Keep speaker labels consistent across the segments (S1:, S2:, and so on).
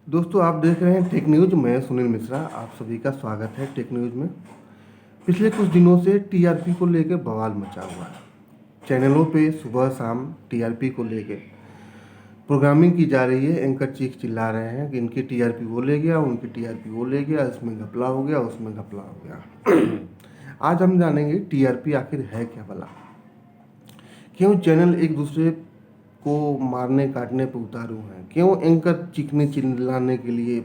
S1: दोस्तों आप देख रहे हैं टेक न्यूज़। मैं सुनील मिश्रा, आप सभी का स्वागत है टेक न्यूज़ में। पिछले कुछ दिनों से टीआरपी को लेकर बवाल मचा हुआ है। चैनलों पे सुबह शाम टीआरपी को लेकर प्रोग्रामिंग की जा रही है। एंकर चीख चिल्ला रहे हैं कि इनकी टीआरपी वो ले गया, उनकी टीआरपी वो ले गया, इसमें घपला हो गया, उसमें घपला हो गया। आज हम जानेंगे टीआरपी आखिर है क्या भला, क्यों चैनल एक दूसरे को मारने काटने पर उतारू हैं, क्यों एंकर चीखने चिल्लाने के लिए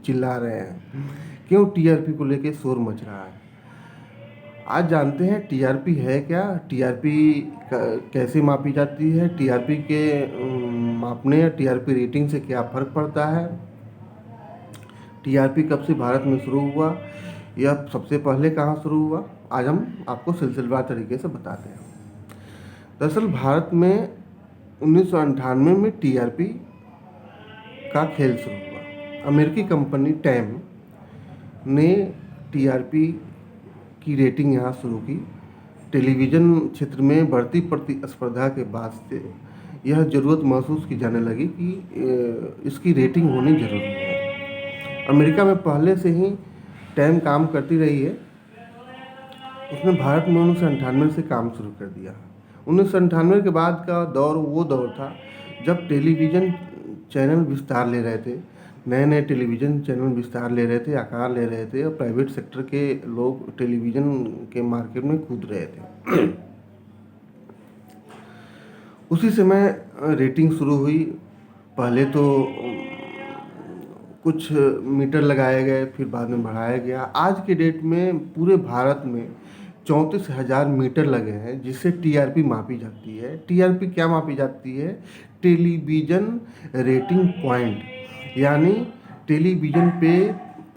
S1: चिल्ला रहे हैं, क्यों टीआरपी को लेके शोर मच रहा है। आज जानते हैं टीआरपी है क्या, टीआरपी कैसे मापी जाती है, टीआरपी के मापने या टीआरपी रेटिंग से क्या फ़र्क पड़ता है, टीआरपी कब से भारत में शुरू हुआ, यह सबसे पहले कहाँ शुरू हुआ, आज हम आपको सिलसिलेवार तरीके से बताते हैं। दरअसल भारत में 1998 में टीआरपी का खेल शुरू हुआ। अमेरिकी कंपनी टाइम ने टीआरपी की रेटिंग यहाँ शुरू की। टेलीविज़न क्षेत्र में बढ़ती प्रतिस्पर्धा के बाद से यह ज़रूरत महसूस की जाने लगी कि इसकी रेटिंग होनी ज़रूरी है। अमेरिका में पहले से ही टाइम काम करती रही है, उसने भारत में 1998 से काम शुरू कर दिया। 1998 के बाद का दौर वो दौर था जब टेलीविज़न चैनल विस्तार ले रहे थे, नए नए टेलीविज़न चैनल विस्तार ले रहे थे, आकार ले रहे थे और प्राइवेट सेक्टर के लोग टेलीविज़न के मार्केट में कूद रहे थे। उसी समय रेटिंग शुरू हुई। पहले तो कुछ मीटर लगाए गए, फिर बाद में बढ़ाया गया। आज के डेट में पूरे भारत में 34,000 मीटर लगे हैं जिससे टीआरपी मापी जाती है। टीआरपी क्या मापी जाती है? टेलीविज़न रेटिंग पॉइंट, यानी टेलीविज़न पे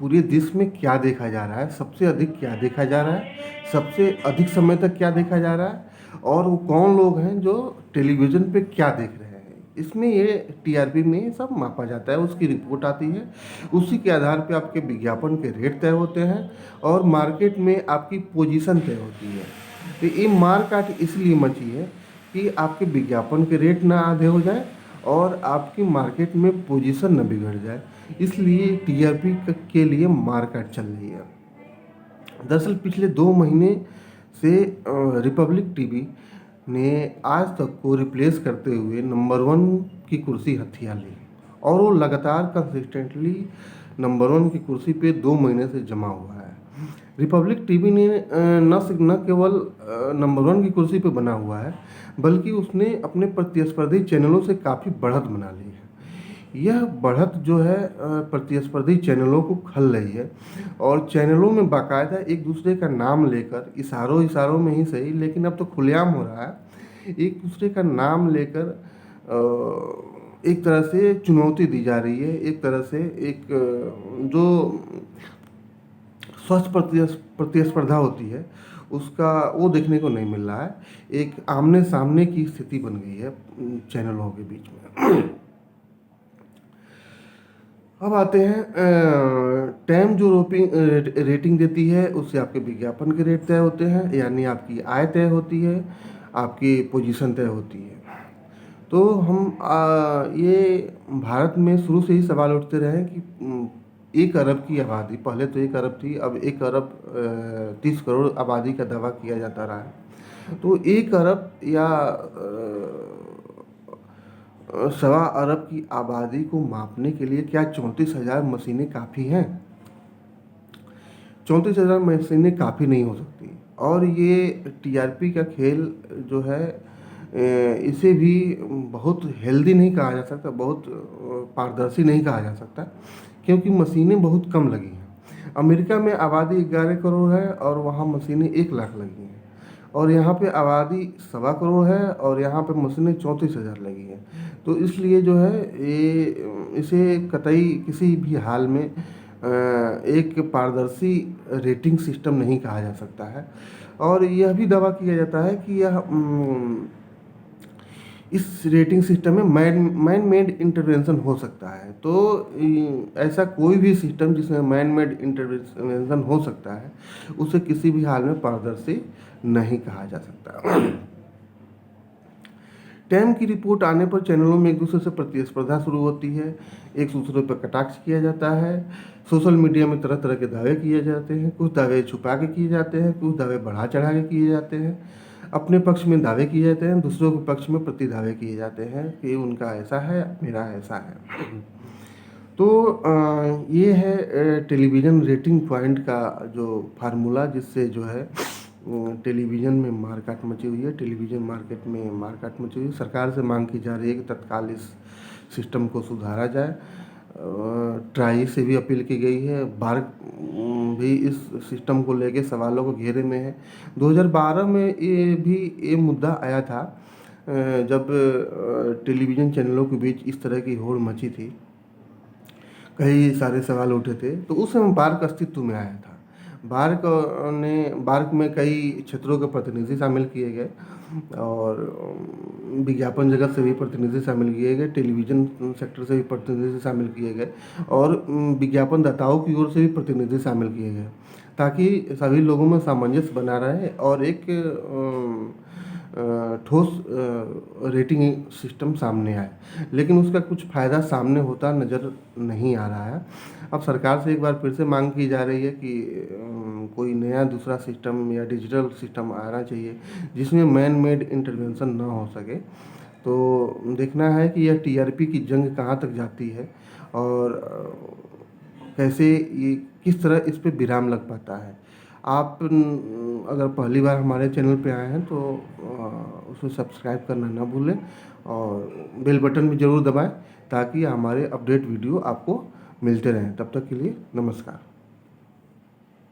S1: पूरे देश में क्या देखा जा रहा है, सबसे अधिक क्या देखा जा रहा है, सबसे अधिक समय तक क्या देखा जा रहा है, और वो कौन लोग हैं जो टेलीविज़न पे क्या देख रहे हैं। इसमें ये टीआरपी में सब मापा जाता है, उसकी रिपोर्ट आती है। उसी के आधार पे आपके विज्ञापन के रेट तय होते हैं और मार्केट में आपकी पोजीशन तय होती है। तो ये मारकाट इसलिए मची है कि आपके विज्ञापन के रेट ना आधे हो जाए और आपकी मार्केट में पोजीशन न बिगड़ जाए, इसलिए टीआरपी के लिए मारकाट चल रही है। दरअसल पिछले 2 महीने से रिपब्लिक टीवी ने आज तक को रिप्लेस करते हुए नंबर 1 की कुर्सी हथिया ली और वो लगातार कंसिस्टेंटली नंबर 1 की कुर्सी पे 2 महीने से जमा हुआ है। रिपब्लिक टीवी ने न केवल नंबर 1 की कुर्सी पे बना हुआ है, बल्कि उसने अपने प्रतिस्पर्धी चैनलों से काफ़ी बढ़त बना ली है। यह बढ़त जो है प्रतिस्पर्धी चैनलों को खल रही है और चैनलों में बाकायदा एक दूसरे का नाम लेकर, इशारों में ही सही, लेकिन अब तो खुलेआम हो रहा है, एक दूसरे का नाम लेकर एक तरह से चुनौती दी जा रही है। एक तरह से एक जो स्वस्थ प्रतिस्पर्धा होती है उसका वो देखने को नहीं मिल रहा है। एक आमने सामने की स्थिति बन गई है चैनलों के बीच में। अब आते हैं टाइम जो रेटिंग देती है उससे आपके विज्ञापन के रेट तय होते हैं, यानी आपकी आय तय होती है, आपकी पोजीशन तय होती है। तो हम ये भारत में शुरू से ही सवाल उठते रहे कि 1 अरब की आबादी, पहले तो 1 अरब थी, अब 1 अरब 30 करोड़ आबादी का दावा किया जाता रहा है। तो 1 अरब या 1.25 अरब की आबादी को मापने के लिए क्या 34,000 मशीनें काफ़ी हैं? 34,000 मशीनें काफ़ी नहीं हो सकती। और ये टीआरपी का खेल जो है इसे भी बहुत हेल्दी नहीं कहा जा सकता, बहुत पारदर्शी नहीं कहा जा सकता, क्योंकि मशीनें बहुत कम लगी हैं। अमेरिका में आबादी 11 करोड़ है और वहाँ मशीनें 1 लाख लगी हैं, और यहाँ पे आबादी 1.25 करोड़ है और यहाँ पे मशीनें 34,000 लगी हैं। तो इसलिए जो है ये इसे कतई किसी भी हाल में एक पारदर्शी रेटिंग सिस्टम नहीं कहा जा सकता है। और यह भी दावा किया जाता है कि यह इस रेटिंग सिस्टम में मैन मेड इंटरवेंशन हो सकता है। तो ऐसा कोई भी सिस्टम जिसमें मैन मेड इंटरवेंशन हो सकता है उसे किसी भी हाल में पारदर्शी नहीं कहा जा सकता। टाइम की रिपोर्ट आने पर चैनलों में एक दूसरे से प्रतिस्पर्धा शुरू होती है, एक दूसरे पर कटाक्ष किया जाता है। सोशल मीडिया में तरह तरह के दावे किए जाते हैं, कुछ दावे छुपा के किए जाते हैं, कुछ दावे बढ़ा चढ़ा के किए जाते हैं। अपने पक्ष में दावे किए जाते हैं, दूसरों के पक्ष में प्रति दावे किए जाते हैं कि उनका ऐसा है, मेरा ऐसा है। तो ये है टेलीविज़न रेटिंग पॉइंट का जो फार्मूला, जिससे जो है टेलीविज़न में मारकाट मची हुई है, टेलीविज़न मार्केट में मारकाट मची हुई है। सरकार से मांग की जा रही है कि तत्काल इस सिस्टम को सुधारा जाए। ट्राई से भी अपील की गई है, बार्क भी इस सिस्टम को लेके सवालों को घेरे में है। 2012 में ये मुद्दा आया था, जब टेलीविज़न चैनलों के बीच इस तरह की होड़ मची थी, कई सारे सवाल उठे थे, तो उस समय बार्क अस्तित्व में आया था। बार्क में कई क्षेत्रों के प्रतिनिधि शामिल किए गए और विज्ञापन जगत से भी प्रतिनिधि शामिल किए गए, टेलीविज़न सेक्टर से भी प्रतिनिधि शामिल किए गए और विज्ञापन दाताओं की ओर से भी प्रतिनिधि शामिल किए गए, ताकि सभी लोगों में सामंजस्य बना रहे और एक ठोस रेटिंग सिस्टम सामने आए। लेकिन उसका कुछ फ़ायदा सामने होता नज़र नहीं आ रहा है। अब सरकार से एक बार फिर से मांग की जा रही है कि कोई नया दूसरा सिस्टम या डिजिटल सिस्टम आना चाहिए जिसमें मैन मेड इंटरवेंशन ना हो सके। तो देखना है कि यह टीआरपी की जंग कहाँ तक जाती है और कैसे ये किस तरह इस पे विराम लग पाता है। आप अगर पहली बार हमारे चैनल पे आए हैं तो उसमें सब्सक्राइब करना ना भूलें और बेल बटन भी ज़रूर दबाएं ताकि हमारे अपडेट वीडियो आपको मिलते रहें। तब तक के लिए नमस्कार।